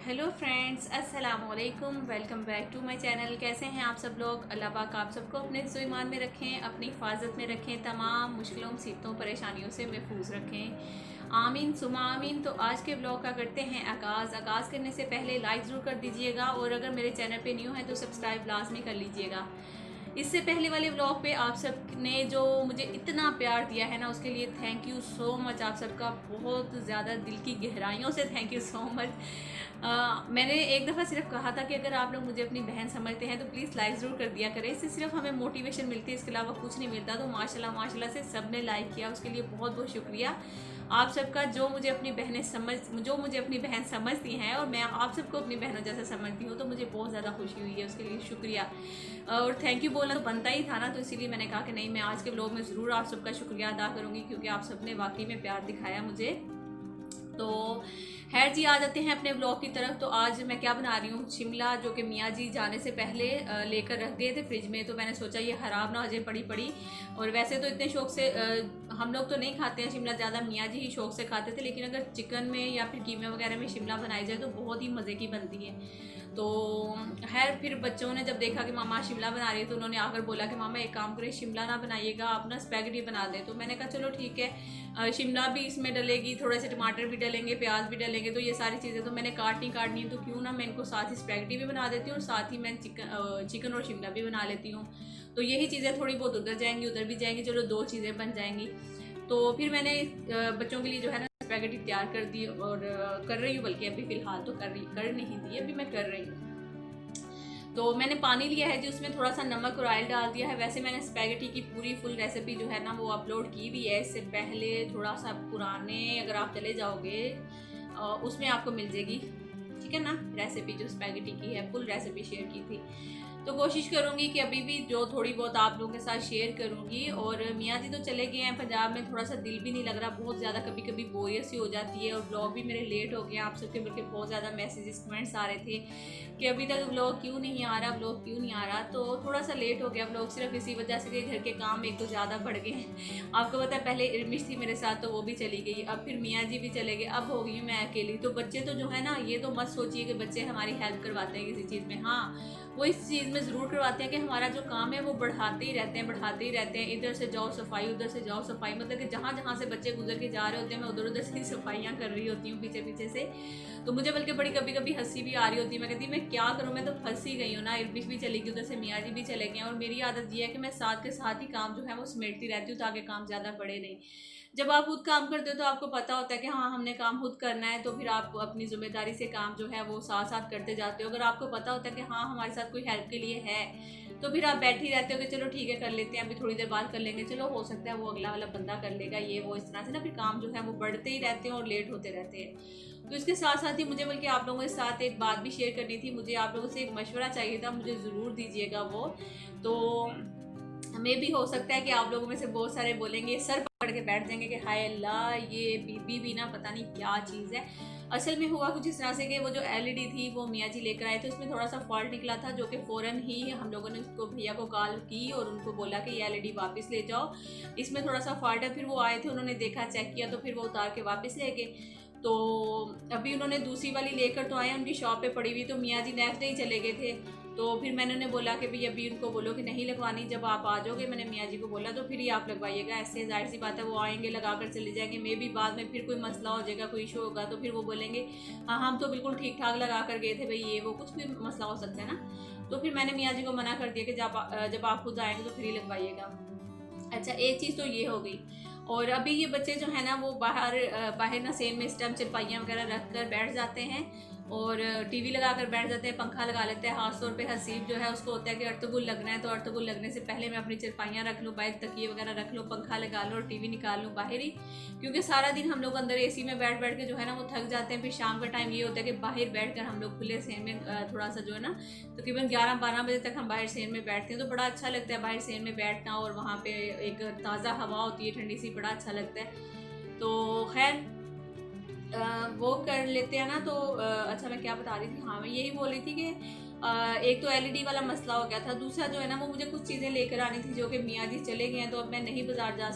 Hello friends, अस्सलाम वालेकुम। Welcome back to my channel. कैसे हैं आप सब लोग? अल्लाह पाक आप सबको अपने ईमान में रखें, अपनी हिफाजत में रखें, तमाम मुश्किलों मुसीबतों परेशानियों से महफूज रखें। आमीन सुमा आमीन। तो आज के ब्लॉग का करते हैं आगाज़ करने से पहले लाइक ज़रूर कर दीजिएगा और अगर मेरे चैनल पे न्यू है तो सब्सक्राइब लाजमी कर लीजिएगा। इससे पहले वाले व्लॉग पे आप सब ने जो मुझे इतना प्यार दिया है ना, उसके लिए थैंक यू सो मच। आप सबका बहुत ज़्यादा दिल की गहराइयों से थैंक यू सो मच। मैंने एक दफ़ा सिर्फ कहा था कि अगर आप लोग मुझे अपनी बहन समझते हैं तो प्लीज़ लाइक ज़रूर कर दिया करें। इससे सिर्फ हमें मोटिवेशन मिलती है, इसके अलावा कुछ नहीं मिलता। तो माशाल्लाह माशाल्लाह से सब ने लाइक किया, उसके लिए बहुत बहुत शुक्रिया आप सबका। जो मुझे अपनी बहन समझती हैं और मैं आप सबको अपनी बहनों जैसा समझती हूँ, तो मुझे बहुत ज़्यादा खुशी हुई है, उसके लिए शुक्रिया। और थैंक यू बोलना तो बनता ही था ना, तो इसीलिए मैंने कहा कि नहीं, मैं आज के व्लॉग में ज़रूर आप सबका शुक्रिया अदा करूँगी, क्योंकि आप सब ने वाकई में प्यार दिखाया मुझे। तो खैर जी, आ जाते हैं अपने ब्लॉग की तरफ। तो आज मैं क्या बना रही हूँ, शिमला, जो कि मियाँ जी जाने से पहले लेकर रख गए थे फ्रिज में। तो मैंने सोचा ये ख़राब ना हो जाए पड़ी पड़ी। और वैसे तो इतने शौक से हम लोग तो नहीं खाते हैं शिमला ज़्यादा, मियाँ जी ही शौक से खाते थे। लेकिन अगर चिकन में या फिर कीमे वगैरह में शिमला बनाई जाए तो बहुत ही मज़े की बनती है। तो खैर फिर बच्चों ने जब देखा कि मामा शिमला बना रही है तो उन्होंने आकर बोला कि मामा एक काम करें, शिमला ना बनाइएगा, आप ना स्पैगेटी बना दें। तो मैंने कहा चलो ठीक है, शिमला भी इसमें डलेगी, थोड़े से टमाटर भी डलेंगे, प्याज भी डलेंगे, तो ये सारी चीज़ें तो मैंने काटनी है, तो क्यों ना मैं इनको साथ ही स्पैगेटी भी बना देती हूँ और साथ ही मैं चिकन और शिमला भी बना लेती हूँ। तो यही चीज़ें थोड़ी बहुत उधर जाएंगी उधर भी जाएंगी, चलो दो चीज़ें बन जाएंगी। तो फिर मैंने बच्चों के लिए जो है ना स्पैगेटी तैयार कर दी और कर रही हूँ, बल्कि अभी फ़िलहाल तो कर नहीं दी, अभी मैं कर रही हूँ। तो मैंने पानी लिया है जी, उसमें थोड़ा सा नमक और ऑयल डाल दिया है। वैसे मैंने स्पैगेटी की पूरी फुल रेसिपी जो है ना वो अपलोड की भी है इससे पहले, थोड़ा सा पुराने अगर आप चले जाओगे उसमें आपको मिल जाएगी, ठीक है ना, रेसिपी जो स्पैगेटी की है, फुल रेसिपी शेयर की थी। तो कोशिश करूँगी कि अभी भी जो थोड़ी बहुत आप लोगों के साथ शेयर करूँगी। और मियाँ जी तो चले गए हैं पंजाब में, थोड़ा सा दिल भी नहीं लग रहा, बहुत ज़्यादा कभी कभी बोरियत सी हो जाती है। और ब्लॉग भी मेरे लेट हो गए हैं, आप सबके बल्कि बहुत ज़्यादा मैसेजेस कमेंट्स आ रहे थे कि अभी तक ब्लॉग क्यों नहीं आ रहा। तो थोड़ा सा लेट हो गया ब्लॉग, सिर्फ इसी वजह से कि घर के काम एक तो ज़्यादा बढ़ गए हैं। आपको पता है पहले इरमिश थी मेरे साथ, तो वो भी चली गई, अब फिर मियाँ जी भी चले गए, अब हो गई हूँ मैं अकेली। तो बच्चे तो जो है ना, ये तो मत सोचिए कि बच्चे हमारी हेल्प करवाते हैं किसी चीज़ में। हाँ, वो इस चीज़ में ज़रूर करवाते हैं कि हमारा जो काम है वो बढ़ाते ही रहते हैं। इधर से जाओ सफाई, उधर से जाओ सफाई, मतलब कि जहाँ जहाँ से बच्चे गुजर के जा रहे होते हैं मैं उधर उधर से सफाइयाँ कर रही होती हूँ पीछे पीछे से। तो मुझे बल्कि बड़ी कभी कभी हंसी भी आ रही होती है, मैं कहती मैं क्या करूँ, मैं तो फंस ही गई हूँ ना। इर्बिश भी चली गई, उधर से मियाँ जी भी चले गए। और मेरी आदत ये है कि मैं साथ के साथ ही काम जो है वो समेटती रहती हूँ, ताकि काम ज़्यादा बढ़े नहीं। जब आप खुद काम करते हो तो आपको पता होता है कि हाँ हमने काम खुद करना है, तो फिर आप अपनी जिम्मेदारी से काम जो है वो साथ साथ करते जाते हो। अगर आपको पता होता है कि हाँ हमारे साथ कोई हेल्प के लिए है, तो फिर आप बैठे ही रहते हो कि चलो ठीक है कर लेते हैं, अभी थोड़ी देर बाद कर लेंगे, चलो हो सकता है वो अगला वाला बंदा कर लेगा, ये वो इस तरह से ना फिर काम जो है वो बढ़ते ही रहते हैं और लेट होते रहते हैं। तो इसके साथ साथ ही मुझे बल्कि आप लोगों के साथ एक बात भी शेयर करनी थी, मुझे आप लोगों से एक मशवरा चाहिए था, मुझे ज़रूर दीजिएगा वो। तो हमें भी हो सकता है कि आप लोगों में से बहुत सारे बोलेंगे, सर पकड़ के बैठ जाएंगे कि हाय अल्लाह, ये बीबी भी ना पता नहीं क्या चीज़ है। असल में हुआ कुछ इस तरह से कि वो जो एलईडी थी वो मियाँ जी लेकर आए थे, उसमें थोड़ा सा फॉल्ट निकला था, जो कि फ़ौरन ही हम लोगों ने उसको भैया को कॉल की और उनको बोला कि ये एलईडी वापस ले जाओ, इसमें थोड़ा सा फॉल्ट है। फिर वो आए थे, उन्होंने देखा, चेक किया, तो फिर वो उतार के वापस ले गए। तो अभी उन्होंने दूसरी वाली लेकर तो आए, उनकी शॉप पे पड़ी हुई, तो मियाँ जी नेक्स्ट डे ही चले गए थे। तो फिर मैंने उन्हें बोला कि भाई अभी उनको बोलो कि नहीं लगवानी, जब आप आ जाओगे, मैंने मियाँ जी को बोला, तो फिर ही आप लगवाइएगा। ऐसे जाहिर सी बात है वो आएंगे लगा कर चले जाएंगे, मे भी बाद में फिर कोई मसला हो जाएगा, कोई इशू होगा, तो फिर वो बोलेंगे हाँ हम तो बिल्कुल ठीक ठाक लगा कर गए थे भाई, ये वो कुछ भी मसला हो सकता है ना। तो फिर मैंने मियाँ जी को मना कर दिया कि जब आप खुद आएंगे तो फिर ही लगवाइएगा। अच्छा, एक चीज़ तो ये हो गई। और अभी ये बच्चे जो है ना वो बाहर ना सेम में इस टाइम चरपाइयाँ वगैरह रख कर बैठ जाते हैं और टीवी लगा कर बैठ जाते हैं, पंखा लगा लेते हैं। खास तौर पे हसीब जो है उसको होता है कि अर्तुगुल लगना है, तो अर्तुगुल लगने से पहले मैं अपनी चरपाइयाँ रख लूँ, बाहर तकिए वगैरह रख लूँ, पंखा लगा लूँ और टीवी निकाल लूँ बाहर ही। क्योंकि सारा दिन हम लोग अंदर एसी में बैठ बैठ के जो है ना वो थक जाते हैं। फिर शाम का टाइम ये होता है कि बाहर बैठ कर हम लोग खुले सेन में थोड़ा सा जो है ना तकरीबन 11-12 बजे तक हम बाहर सेन में बैठते हैं, तो बड़ा अच्छा लगता है बाहर सेन में बैठना। और वहाँ पे एक ताज़ा हवा होती है ठंडी सी, बड़ा अच्छा लगता है। तो खैर वो कर लेते हैं ना तो अच्छा मैं क्या बता रही थी, हाँ मैं यही बोल रही थी कि एक तो एलईडी वाला मसला हो गया था, दूसरा जो है ना वो मुझे कुछ चीज़ें लेकर आनी थी जो कि मियाँ जी चले गए हैं, तो अब मैं नहीं बाजार जा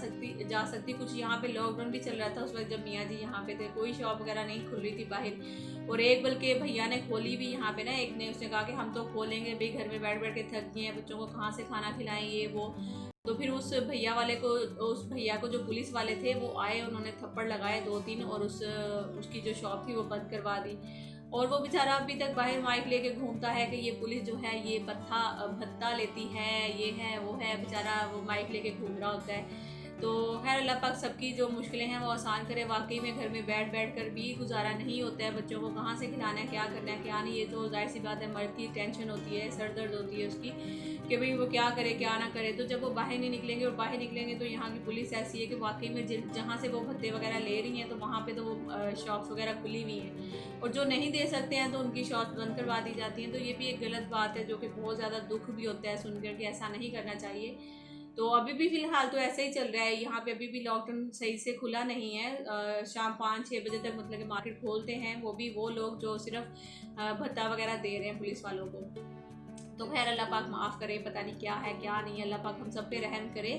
सकती कुछ यहाँ पे लॉकडाउन भी चल रहा था उस वक्त जब मियाँ जी यहाँ पे थे, कोई शॉप वगैरह नहीं खुल रही थी बाहर। और एक बल्कि भैया ने खोली भी यहाँ पे ना, एक ने उसने कहा कि हम तो खोलेंगे भाई, घर में बैठ बैठ के थक गए हैं, बच्चों को कहाँ से खाना खिलाएं ये वो। तो फिर उस भैया को जो पुलिस वाले थे वो आए, उन्होंने थप्पड़ लगाए 2-3 और उसकी जो शॉप थी वो बंद करवा दी। और वो बेचारा अभी तक बाहर माइक लेके घूमता है कि ये पुलिस जो है ये भत्ता लेती है, ये है वो है, बेचारा वो माइक लेके घूम रहा होता है। तो खैर अल्लाह पाक सबकी जो मुश्किलें हैं वो आसान करे। वाकई में घर में बैठ बैठ कर भी गुजारा नहीं होता है, बच्चों को कहाँ से खिलाना है, क्या करना है क्या नहीं, ये तो जाहिर सी बात है, मर्द की टेंशन होती है, सर दर्द होती है उसकी कि भाई वो क्या करे क्या ना करे। तो जब वो बाहर नहीं निकलेंगे, और बाहर निकलेंगे तो यहाँ की पुलिस ऐसी है कि वाकई में जहाँ से वो भत्ते वगैरह ले रही हैं तो वहाँ पे तो वो शॉप्स वगैरह खुली हुई हैं, और जो नहीं दे सकते हैं तो उनकी शॉप्स बंद करवा दी जाती हैं। तो ये भी एक गलत बात है जो कि बहुत ज़्यादा दुख भी होता है सुनकर कि ऐसा नहीं करना चाहिए। तो अभी भी फ़िलहाल तो ऐसा ही चल रहा है यहाँ पे, अभी भी लॉकडाउन सही से खुला नहीं है। शाम 5-6 बजे तक मतलब कि मार्केट खोलते हैं, वो भी वो लोग जो सिर्फ भत्ता वगैरह दे रहे हैं पुलिस वालों को। तो खैर अल्लाह पाक माफ़ करे, पता नहीं क्या है क्या नहीं, अल्लाह पाक हम सब पे रहम करे।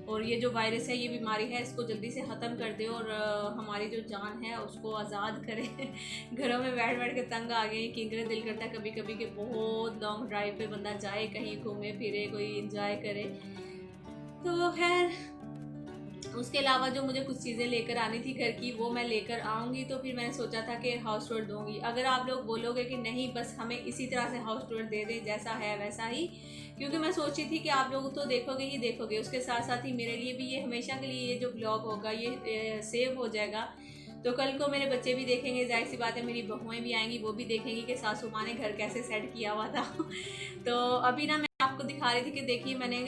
और ये जो वायरस है, ये बीमारी है, इसको जल्दी से ख़त्म कर दे और हमारी जो जान है उसको आज़ाद करे। घरों में बैठ बैठ के तंग आ गए, कि दिल करता है कभी कभी कि बहुत लॉन्ग ड्राइव पे बंदा जाए, कहीं घूमे फिरे, कोई इंजॉय करे। तो खैर उसके अलावा जो मुझे कुछ चीज़ें लेकर आनी थी घर की वो मैं लेकर आऊँगी। तो फिर मैंने सोचा था कि हाउस टूर दूँगी। अगर आप लोग बोलोगे कि नहीं बस हमें इसी तरह से हाउस टूर दे दें जैसा है वैसा ही, क्योंकि मैं सोची थी कि आप लोग तो देखोगे ही देखोगे, उसके साथ साथ ही मेरे लिए भी ये हमेशा के लिए ये जो ब्लॉग होगा ये सेव हो जाएगा। तो कल को मेरे बच्चे भी देखेंगे, जाहिर सी बात है मेरी बहुएँ भी आएंगी, वो भी देखेंगी कि सासू माँ ने घर कैसे सेट किया हुआ था। तो अभी ना मैं आपको दिखा रही थी कि देखिए मैंने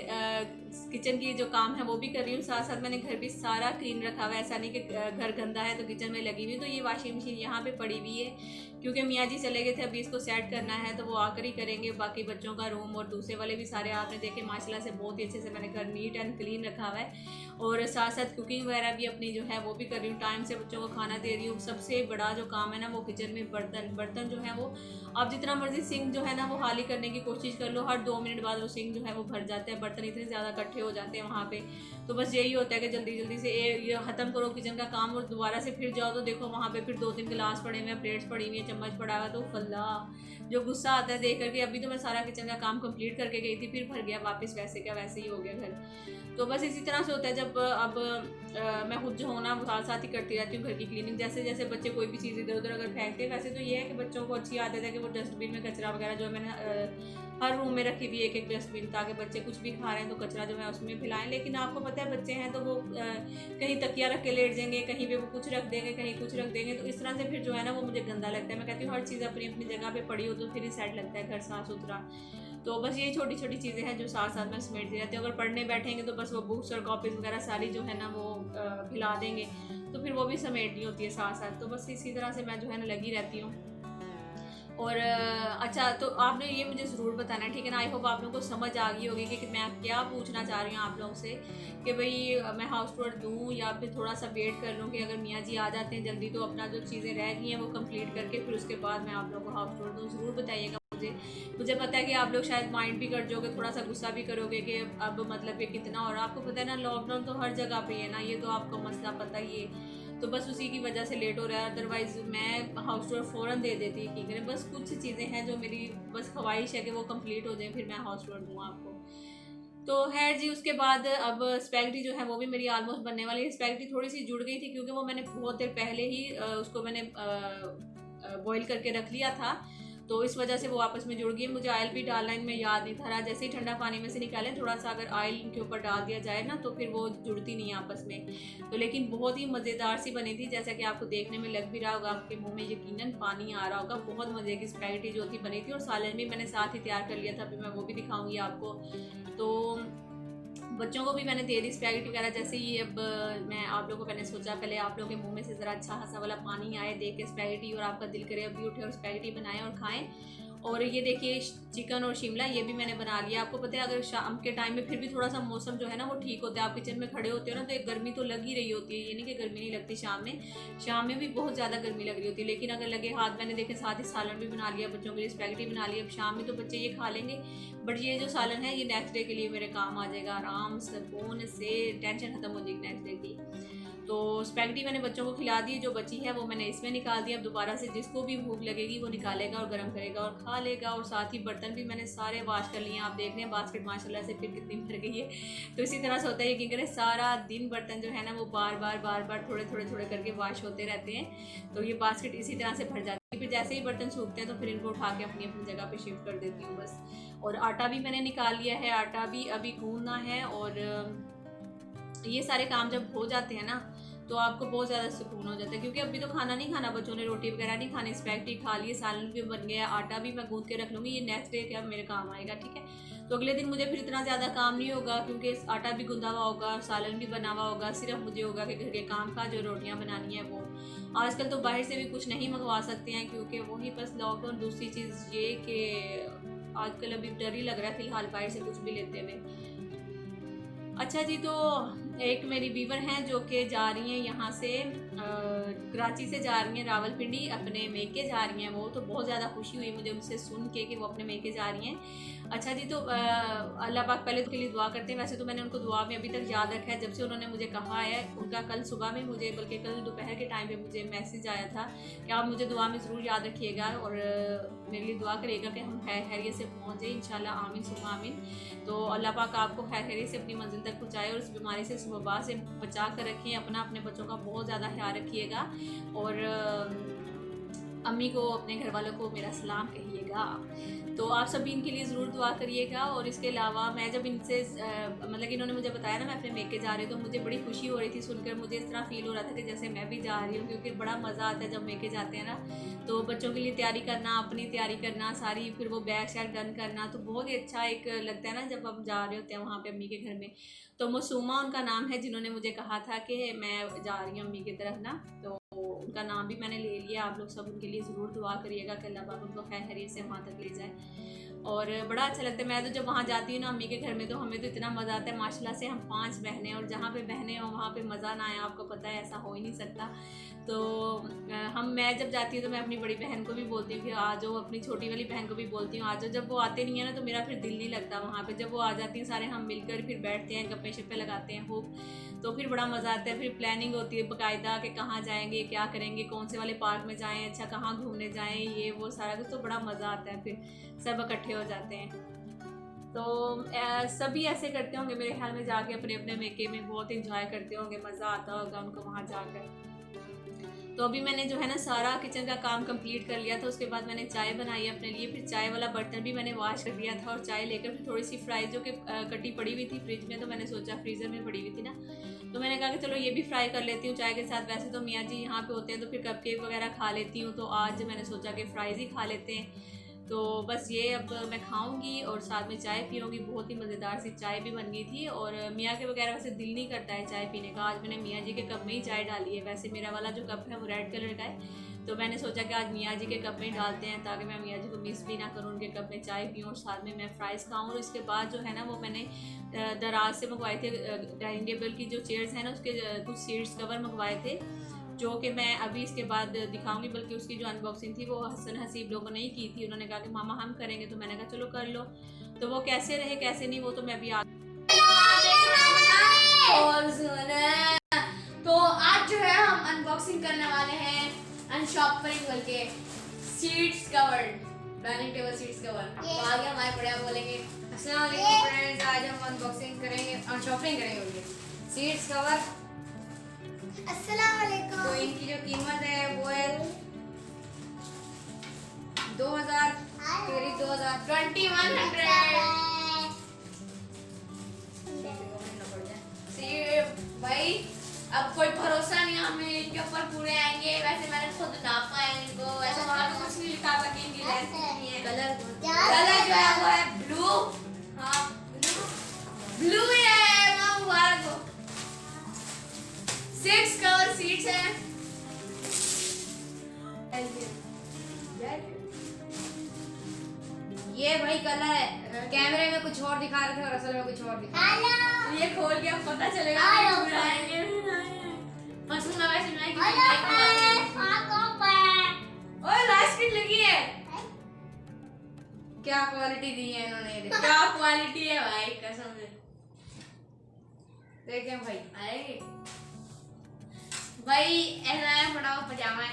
किचन की जो काम है वो भी कर रही हूँ, साथ साथ मैंने घर भी सारा क्लीन रखा हुआ है। ऐसा नहीं कि घर गंदा है तो किचन में लगी हुई। तो ये वॉशिंग मशीन यहाँ पे पड़ी हुई है क्योंकि मियाँ जी चले गए थे, अभी इसको सेट करना है तो वो आकर ही करेंगे। बाकी बच्चों का रूम और दूसरे वाले भी सारे आपने देखे माशाल्लाह से बहुत ही अच्छे से मैंने घर नीट एंड क्लीन रखा हुआ है। और साथ साथ कुकिंग वगैरह भी अपनी जो है वो भी कर रही हूँ, टाइम से बच्चों को खाना दे रही हूँ। सबसे बड़ा जो काम है ना वो किचन में बर्तन जो है वो आप जितना मर्जी सिंक जो है ना वो खाली करने की कोशिश कर लो, हर 2 मिनट बाद वो सिंक जो है वो भर जाता है, बर्तन इतने ज़्यादा इकट्ठे हो जाते हैं वहाँ पे। तो बस यही होता है कि जल्दी जल्दी से ये ख़त्म करो किचन का काम, और दोबारा से फिर जाओ तो देखो वहाँ पे फिर 2-3 गिलास पड़े हुए हैं, प्लेट्स पड़ी हुई हैं, चम्मच पड़ा हुआ। तो फल्ला जो गुस्सा आता है देख करके। अभी तो मैं सारा किचन का काम कंप्लीट करके गई थी, फिर भर गया वापस, वैसे क्या वैसे ही हो गया घर। तो बस इसी तरह से होता है जब अब मैं खुद जो हूँ ना साथ साथ ही करती रहती हूँ घर की क्लीनिंग। जैसे जैसे बच्चे कोई भी चीज़ इधर उधर अगर फेंकते हैं, वैसे तो ये है कि बच्चों को अच्छी आदत है कि वो डस्टबिन में कचरा वगैरह जो मैंने हर रूम में रखी हुई है एक डस्टबिन, ताकि बच्चे कुछ भी खा रहे हैं तो कचरा जो है उसमें फैलाएं। लेकिन आपको पता है बच्चे हैं तो वो कहीं तकिया रख के लेट जाएंगे, कहीं पे वो कुछ रख देंगे, कहीं कुछ रख देंगे। तो इस तरह से फिर जो है ना वो मुझे गंदा लगता है। मैं कहती हूँ हर चीज़ अपनी अपनी जगह पे पड़ी हो तो फिर ही सेट लगता है घर साफ सुथरा। तो बस ये छोटी छोटी चीज़ें हैं जो साथ साथ में समेटती रहती हूँ। अगर पढ़ने बैठेंगे तो बस वो बुक्स और कॉपीज़ वगैरह सारी जो है ना वो फैला देंगे, तो फिर वो भी समेटनी होती है साथ साथ। तो बस इसी तरह से मैं जो है ना लगी रहती हूँ। और अच्छा तो आपने ये मुझे ज़रूर बताना है, ठीक है ना। आई होप आप लोगों को समझ आ गई होगी कि मैं क्या पूछना चाह रही हूँ आप लोगों से, कि भाई मैं हाउस टूर दूँ या फिर थोड़ा सा वेट कर लूँ कि अगर मियाँ जी आ जाते हैं जल्दी तो अपना जो चीज़ें रह गई हैं वो कंप्लीट करके फिर उसके बाद मैं आप लोगों को हाउस टूर दूँ। ज़रूर बताइएगा मुझे पता है कि आप लोग शायद माइंड भी कर जाओगे, थोड़ा सा गुस्सा भी करोगे कि अब मतलब ये कितना। और आपको पता है ना लॉकडाउन तो हर जगह पे है ना, ये तो आपको मसला पता ही है। तो बस उसी की वजह से लेट हो रहा है, अदरवाइज़ मैं हाउस टूर फ़ौरन दे देती है। ठीक है, बस कुछ चीज़ें हैं जो मेरी बस ख्वाहिश है कि वो कंप्लीट हो जाए फिर मैं हाउस टूर दूँ आपको। तो खैर जी उसके बाद अब स्पैगेटी जो है वो भी मेरी ऑलमोस्ट बनने वाली है। स्पैगेटी थोड़ी सी जुड़ गई थी क्योंकि वो मैंने बहुत देर पहले ही उसको मैंने बॉईल करके रख लिया था, तो इस वजह से वो आपस में जुड़ गई। मुझे ऑयल भी डालना इनमें याद नहीं था, जैसे ही ठंडा पानी में से निकालें थोड़ा सा अगर ऑयल इनके ऊपर डाल दिया जाए ना तो फिर वो जुड़ती नहीं आपस में। तो लेकिन बहुत ही मज़ेदार सी बनी थी, जैसा कि आपको देखने में लग भी रहा होगा, आपके मुंह में यकीनन पानी आ रहा होगा। बहुत मज़े की स्पैगेटी जो थी बनी थी, और सालन भी मैंने साथ ही तैयार कर लिया था, अभी मैं वो भी दिखाऊँगी आपको। तो बच्चों को भी मैंने दे दी स्पैगेटी वगैरह। जैसे ही अब मैं आप लोगों को मैंने सोचा पहले आप लोगों के मुंह में से ज़रा अच्छा खासा वाला पानी आए देख के स्पैगेटी, और आपका दिल करे अभी उठे और स्पैगेटी बनाएं और खाएं। और ये देखिए चिकन और शिमला ये भी मैंने बना लिया। आपको पता है अगर शाम के टाइम में फिर भी थोड़ा सा मौसम जो है ना वो ठीक होता है, आप किचन में खड़े होते हो ना तो एक गर्मी तो लग ही रही होती है, ये नहीं कि गर्मी नहीं लगती। शाम में भी बहुत ज़्यादा गर्मी लग रही होती है, लेकिन अगर लगे हाथ मैंने देखे साथ ही सालन भी बना लिया, बच्चों के लिए स्पैगेटी बना लिया। अब शाम में तो बच्चे ये खा लेंगे, बट ये जो सालन है ये नेक्स्ट डे के लिए मेरे काम आ जाएगा, आराम सुकून से टेंशन खत्म हो जाएगी नेक्स्ट डे की। तो स्पैगेटी मैंने बच्चों को खिला दी, जो बची है वो मैंने इसमें निकाल दी। अब दोबारा से जिसको भी भूख लगेगी वो निकालेगा और गर्म करेगा और खा लेगा। और साथ ही बर्तन भी मैंने सारे वॉश कर लिए। आप देख रहे हैं बास्केट माशाल्लाह से फिर कितनी भर गई है। तो इसी तरह से होता है, यकीन करें सारा दिन बर्तन जो है ना वो बार बार थोड़े करके वॉश होते रहते हैं। तो ये बास्केट इसी तरह से भर जाती है। फिर जैसे ही बर्तन सूखते हैं तो फिर इनको उठा के अपनी अपनी जगह पे शिफ्ट कर देती हूँ बस। और आटा भी मैंने निकाल लिया है, आटा भी अभी गूंदना है। और ये सारे काम जब हो जाते हैं ना तो आपको बहुत ज़्यादा सुकून हो जाता है, क्योंकि अभी तो खाना नहीं खाना, बच्चों ने रोटी वगैरह नहीं खानी, स्पैगेटी खा लिए, सालन भी बन गया, आटा भी मैं गूंद के रख लूँगी, ये नेक्स्ट डे क्या मेरे काम आएगा, ठीक है। तो अगले दिन मुझे फिर इतना ज़्यादा काम नहीं होगा, क्योंकि आटा भी गूंदा हुआ होगा, सालन भी बना हुआ होगा। सिर्फ मुझे होगा कि घर के काम का जो रोटियाँ बनानी है वो। आजकल तो बाहर से भी कुछ नहीं मंगवा सकते हैं, क्योंकि वही बस लॉकडाउन। दूसरी चीज़ ये कि आजकल अभी डर ही लग रहा है फिलहाल बाहर से कुछ भी लेते हुए। अच्छा जी, तो एक मेरी वीवर हैं जो कि जा रही हैं यहाँ से कराची से जा रही हैं रावलपिंडी, अपने मेके जा रही हैं वो। तो बहुत ज़्यादा खुशी हुई मुझे उनसे सुन के कि वो अपने मेके जा रही हैं। अच्छा जी, तो अल्लाह पाक पहले के लिए दुआ करते हैं। वैसे तो मैंने उनको दुआ में अभी तक याद रखा है, जब से उन्होंने मुझे कहा है। उनका कल सुबह में मुझे, बल्कि कल दोपहर के टाइम पे मुझे मैसेज आया था कि आप मुझे दुआ में ज़रूर याद रखिएगा और मेरे लिए दुआ करिएगा कि हम खैरियत से पहुँच जाए इंशाल्लाह, आमीन सुम्मा आमीन। तो अल्लाह पाक आपको खैरियत से अपनी मंजिल तक पहुँचाए और इस बीमारी से, इस वबा से बचा कर रखें। अपना अपने बच्चों का बहुत ज़्यादा ख्याल रखिएगा और अम्मी को, अपने घर वालों को मेरा सलाम कहिएगा। तो आप सभी इनके लिए ज़रूर दुआ करिएगा। और इसके अलावा मैं जब इनसे मतलब कि इन्होंने मुझे बताया ना मैं अपने मेके जा रही हूँ, तो मुझे बड़ी खुशी हो रही थी सुनकर। मुझे इस तरह फील हो रहा था कि जैसे मैं भी जा रही हूँ, क्योंकि बड़ा मज़ा आता है जब मेके जाते हैं ना। तो बच्चों के लिए तैयारी करना, अपनी तैयारी करना सारी, फिर वो बैग शैग डन करना, तो बहुत ही अच्छा एक लगता है ना जब हम जा रहे होते हैं वहाँ पर अम्मी के घर में। तो मसूमा उनका नाम है, जिन्होंने मुझे कहा था कि मैं जा रही हूँ अम्मी की तरफ ना, तो उनका नाम भी मैंने ले लिया। आप लोग सब उनके लिए ज़रूर दुआ करिएगा कि अल्लाह पाक उनको खैरियत से वहाँ तक ले जाए। और बड़ा अच्छा लगता है। मैं तो जब वहाँ जाती हूँ ना अम्मी के घर में, तो हमें तो इतना मज़ा आता है माशाल्लाह से। हम 5 बहनें, और जहाँ पे बहनें हो वहाँ पे मज़ा ना आए, आपको पता है ऐसा हो ही नहीं सकता। तो मैं जब जाती हूँ तो मैं अपनी बड़ी बहन को भी बोलती हूँ कि आ जाओ, अपनी छोटी वाली बहन को भी बोलती हूँ आ जाओ। जब वो आते नहीं है ना तो मेरा फिर दिल नहीं लगता वहाँ पे। जब वो आ जाती हैं सारे, हम मिलकर फिर बैठते हैं, गप्पे शप्पे लगाते हैं खूब, तो फिर बड़ा मज़ा आता है। फिर प्लानिंग होती है बाकायदा कि कहाँ जाएंगे, क्या करेंगे, कौन से वाले पार्क में जाएँ, अच्छा कहाँ घूमने जाएँ, ये वो सारा कुछ। तो बड़ा मज़ा आता है, फिर सब इकट्ठे हो जाते हैं। तो सभी ऐसे करते होंगे मेरे ख्याल में, जाके अपने अपने मेके में बहुत इंजॉय करते होंगे, मज़ा आता होगा उनको वहाँ जाकर। तो अभी मैंने जो है ना सारा किचन का काम कंप्लीट कर लिया था। उसके बाद मैंने चाय बनाई अपने लिए, फिर चाय वाला बर्तन भी मैंने वॉश कर दिया था। और चाय लेकर फिर थोड़ी सी फ्राई जो कि कटी पड़ी हुई थी फ्रिज में, तो मैंने सोचा फ्रीज़र में पड़ी हुई थी ना, तो मैंने कहा कि चलो ये भी फ्राई कर लेती हूँ चाय के साथ। वैसे तो मियाँ जी यहाँ पे होते हैं तो फिर कपकेक वगैरह खा लेती हूँ, तो आज मैंने सोचा कि फ्राइज़ ही खा लेते हैं। तो बस ये अब मैं खाऊंगी और साथ में चाय पीऊँगी। बहुत ही मज़ेदार सी चाय भी बन गई थी। और मियाँ के वगैरह वैसे दिल नहीं करता है चाय पीने का। आज मैंने मियाँ जी के कप में ही चाय डाली है। वैसे मेरा वाला जो कप है वो रेड कलर का है, तो मैंने सोचा कि आज मियाँ जी के कप में ही डालते हैं, ताकि मैं मियाँ जी को मिस भी ना करूँ, उनके कप में चाय पीऊँ और साथ में मैं फ्राइज़ खाऊँ। और इसके बाद जो है ना वो मैंने दराज से मंगवाए थे, डाइनिंग टेबल की जो चेयर्स हैं ना उसके कुछ सीट्स कवर मंगवाए थे, जो कि मैं अभी इसके बाद दिखाऊंगी। बल्कि उसकी जो अनबॉक्सिंग थी वो हसन हसीब लोगों ने ही की थी। उन्होंने कहा कि मामा हम करेंगे, तो मैंने कहा चलो कर लो। तो वो कैसे रहे कैसे नहीं वो तो मैं अभी तो आज जो है हम अनबॉक्सिंग करने वाले हैं अनशॉपिंग के seats cover, dining table seats cover. तो आगे हमारे बड़े बोलेंगे अस्सलाम वालेकुम फ्रेंड्स, आज हम अनबॉक्सिंग करेंगे, अनशॉपिंग करेंगे सीट्स कवर। अस्सलाम वालेकुम। तो इनकी जो कीमत है वो है 2100। भाई अब कोई भरोसा नहीं हमें इनके ऊपर पूरे आएंगे। वैसे मैंने खुद नापा है इनको, वैसे वहाँ पे कुछ नहीं लिखा हुआ कि इनकी लेंथ कितनी है। कलर जो है वो है ब्लू, हाँ ब्लू ही है। माँ मुबारक हो। 6 कवर सीट्स हैं। ये भाई कलर है, कैमरे में कुछ और दिखा रहे थे और असल में कुछ और दिखा रहे थे। ये खोल के अब पता चलेगा कि पूरा आएंगे पसंद लगा सुनाई कि ओए लास्ट किट लगी है। क्या क्वालिटी दी है इन्होंने, क्या क्वालिटी है भाई कसम से। देखें भाई आएंगे भाई, ऐसा है फटाओ पजामा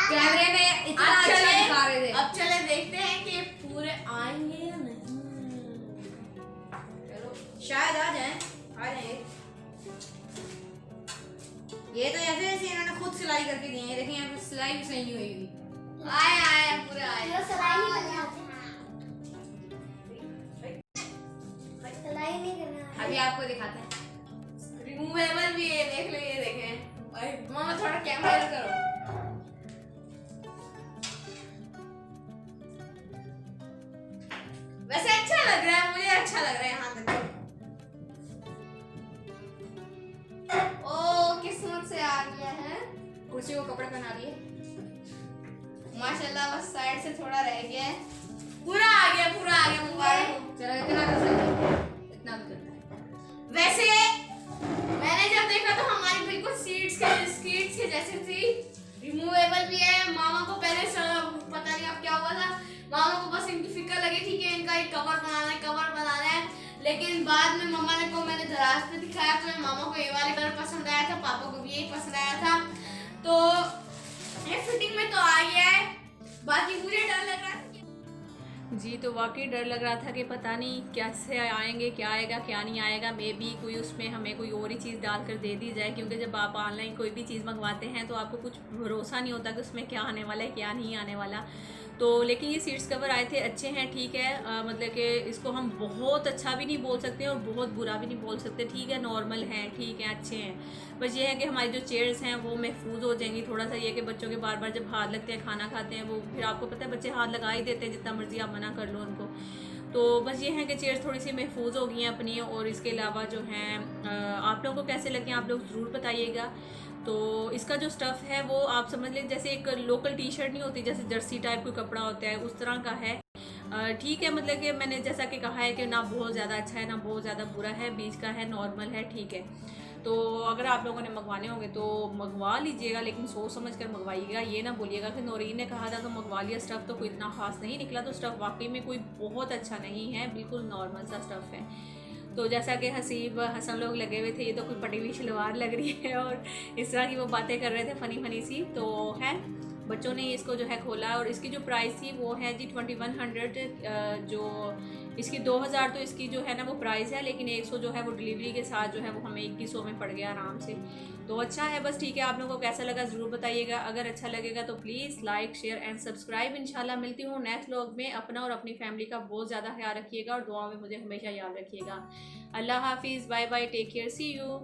कैमरे में इतना अच्छा दिखा रहे थे। अब चले देखते हैं कि पूरे आएंगे या नहीं। चलो शायद आ जाएंगे। ये तो ऐसे ऐसे इन्होंने खुद सिलाई करके दिए हैं, देखिए यहाँ पे सिलाई भी सही नहीं हुई हुई। आए पूरे आए। सिलाई नहीं करना। अभी आपको दिखाते हैं। रिमूवेबल भी है, देख लो, ये देखें भाई। मामा थोड़ा कैमरा करो। वैसे अच्छा लग रहा है, मुझे अच्छा लग रहा है यहाँ तक। ओ किस्मत से आ गया है। कुर्सी को कपड़े पहना दिए माशाल्लाह, बस साइड से थोड़ा रह गया है। पूरा आ गया मुबारक हो। चलो इतना कर सकते, इतना भी करना है। वैसे मैंने जब देखा तो हमारी बिल्कुल सीट्स के जैसे थी। रिमूवेबल भी है। मामा को पहले पता नहीं अब क्या हुआ था, मामा को बस इनकी फिक्र लगी थी कि इनका एक कवर बनाना है। लेकिन बाद में मम्मा ने को मैंने दराज पे दिखाया तो मामा को ये वाले कलर पसंद आया था, पापा को भी यही पसंद आया था। तो ये फिटिंग में तो आ गया है, बाकी मुझे डर लग रहा है जी। तो वाकई डर लग रहा था कि पता नहीं कैसे आएंगे, क्या आएगा क्या नहीं आएगा। मे बी कोई उसमें हमें कोई और ही चीज़ डाल कर दे दी जाए, क्योंकि जब आप ऑनलाइन कोई भी चीज़ मंगवाते हैं तो आपको कुछ भरोसा नहीं होता कि उसमें क्या आने वाला है क्या नहीं आने वाला। तो लेकिन ये सीट्स कवर आए थे, अच्छे हैं, ठीक है। मतलब कि इसको हम बहुत अच्छा भी नहीं बोल सकते और बहुत बुरा भी नहीं बोल सकते, ठीक है, नॉर्मल हैं, ठीक है, अच्छे हैं। बस ये है कि हमारी जो चेयर्स हैं वो महफूज हो जाएंगी। थोड़ा सा ये कि बच्चों के बार बार जब हाथ लगते हैं, खाना खाते हैं, वो फिर आपको पता है बच्चे हाथ लगा ही देते हैं, जितना मर्जी आप मना कर लो उनको। तो बस ये है कि चेयर्स थोड़ी सी महफूज हो गई हैं अपनी। और इसके अलावा जो हैं आप लोगों को कैसे लगे आप लोग ज़रूर बताइएगा। तो इसका जो स्टफ़ है वो आप समझ लें जैसे एक लोकल टी शर्ट नहीं होती, जैसे जर्सी टाइप कोई कपड़ा होता है, उस तरह का है। ठीक है, मतलब कि मैंने जैसा कि कहा है कि ना बहुत ज़्यादा अच्छा है ना बहुत ज़्यादा बुरा है, बीच का है, नॉर्मल है, ठीक है। तो अगर आप लोगों ने मंगवाने होंगे तो मंगवा लीजिएगा, लेकिन सोच समझ कर मंगवाइएगा। ये ना बोलिएगा कि नौरीन ने कहा था तो मंगवा लिया, स्टफ़ तो कोई इतना ख़ास नहीं निकला। तो स्टफ़ वाकई में कोई बहुत अच्छा नहीं है, बिल्कुल नॉर्मल सा स्टफ़ है। तो जैसा कि हसीब हसन लोग लगे हुए थे, ये तो कोई पटी हुई शलवार लग रही है और इस तरह की वो बातें कर रहे थे फ़नी सी। तो है बच्चों ने इसको जो है खोला और इसकी जो प्राइस थी वो है जी 2100। जो इसकी 2000 तो इसकी जो है ना वो प्राइस है, लेकिन 100 जो है वो डिलीवरी के साथ जो है वो हमें 2100 में पड़ गया आराम से। तो अच्छा है, बस ठीक है। आप लोगों को कैसा लगा ज़रूर बताइएगा। अगर अच्छा लगेगा तो please like share and subscribe. इंशाल्लाह मिलती हूँ नेक्स्ट व्लॉग में। अपना और अपनी फैमिली का बहुत ज़्यादा ख्याल रखिएगा और दुआ में मुझे हमेशा याद रखिएगा। अल्लाह हाफिज़, bye bye, take care, see you.